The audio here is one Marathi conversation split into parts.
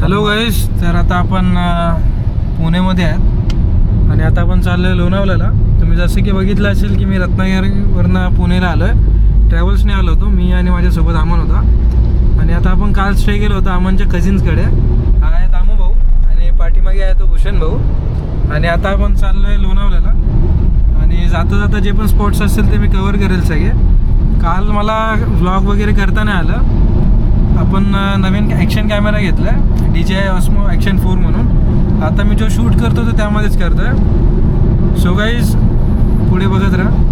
हॅलो गाईस, तर आता आपण पुणेमध्ये आहेत आणि आता आपण चाललो आहे लोणावळ्याला. तुम्ही जसं की बघितलं असेल की मी रत्नागिरीवरनं पुणेला आलो आहे. ट्रॅव्हल्सने आलो होतो मी आणि माझ्यासोबत अमन होता. आणि आता आपण काल स्टे केलो होतो अमनच्या कझिन्सकडे. हा आहे दामू भाऊ आणि पाठीमागे आहे तो भूषण भाऊ. आणि आता आपण चाललो आहे लोणावळ्याला आणि जाता जाता जे पण स्पॉट्स असतील ते मी कवर करेल सगळे. काल मला व्लॉग वगैरे करता नाही आलं. आपण नवीन ॲक्शन कॅमेरा घेतला आहे DJI Osmo Action 4 म्हणून. आता मी जो शूट करतो तो त्यामध्येच करतो आहे. सो गाईज पुढे बघत राहा.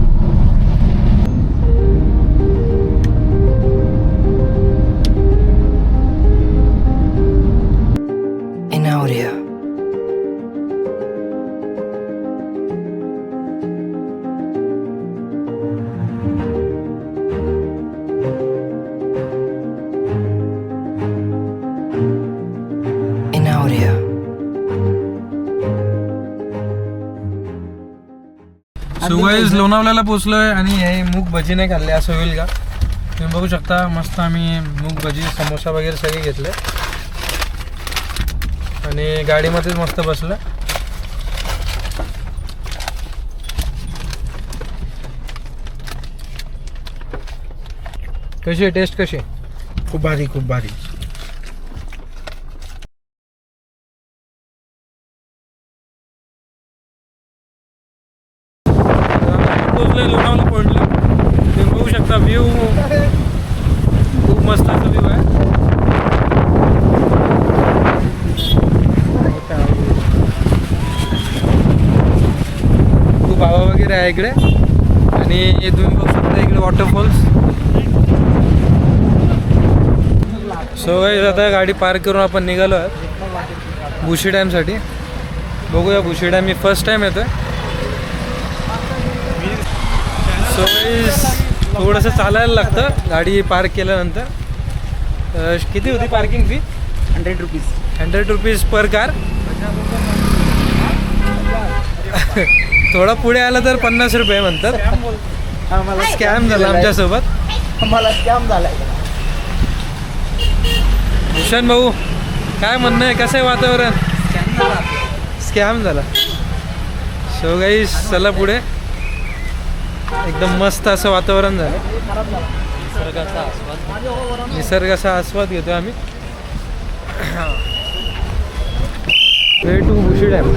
सो गाईज लोणावळ्याला पोचलोय आणि हे मूग भजी नाही खाल्ले असं होईल का? तुम्ही बघू शकता मस्त आम्ही मूग भजी समोसा वगैरे सगळे घेतले आणि गाडीमध्येच मस्त बसलं. कशी आहे टेस्ट? कशी? खूप भारी, खूप भारी. लोणावळा पडलं. तुम्ही बघू शकता व्ह्यू खूप मस्त असा व्ह्यू आहे. खूप हवा वगैरे आहे इकडे आणि हे तुम्ही बघू शकता इकडे वॉटरफॉल्स. सो आता गाडी पार्क करून आपण निघालो आहे भुशी डॅमसाठी. बघूया भुशी डॅम मी फर्स्ट टाइम येतोय. सो थोडंसं चालायला लागतं गाडी पार्क केल्यानंतर. किती होती parking fee? 100 rupees. 100 rupees per car. थोडा पुढे आलं तर 50 रुपये म्हणतात. आम्हाला स्कॅम झाला आमच्यासोबत. आम्हाला स्कॅम झालाय. भूषण भाऊ काय म्हणणं आहे? कसं आहे वातावरण? स्कॅम झाला. सो गाईस चला पुढे. एकदम मस्त असं वातावरण झालं. निसर्गाचा आस्वाद घेतो आम्ही. Way to Bhushi dam.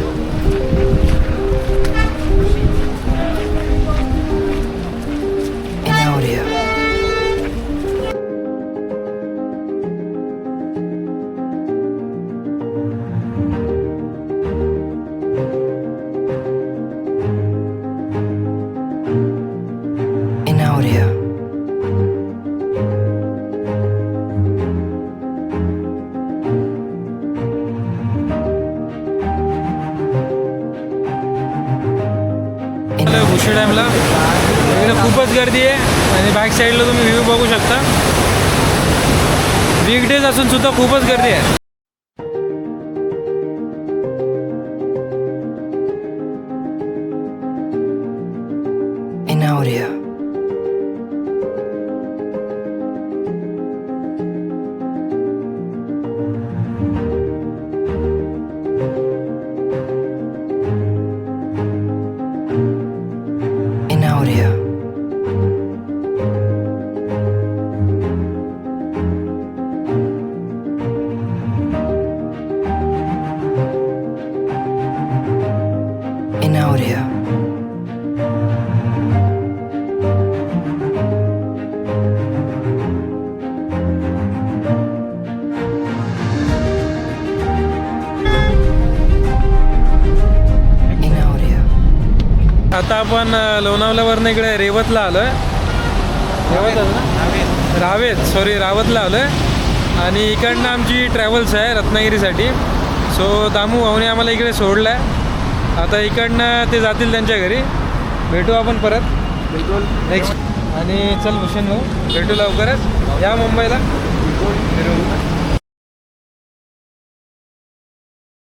Bhushi डॅमला इकडे खूपच गर्दी आहे आणि बॅक साईडला तुम्ही व्ह्यू बघू शकता. वीकडेज असून सुद्धा खूपच गर्दी आहे. आता आपण लोणावळ्यावरनं इकडे रेवतला आलो आहे. रावतला आलो आहे आणि इकडनं आमची ट्रॅव्हल्स आहे रत्नागिरीसाठी. सो दामू भाऊने आम्हाला इकडे सोडलं आहे. आता इकडनं ते जातील त्यांच्या घरी. भेटू आपण परत नेक्स्ट. आणि चल भूषण भाऊ भेटू लवकरच. या मुंबईला फिरून.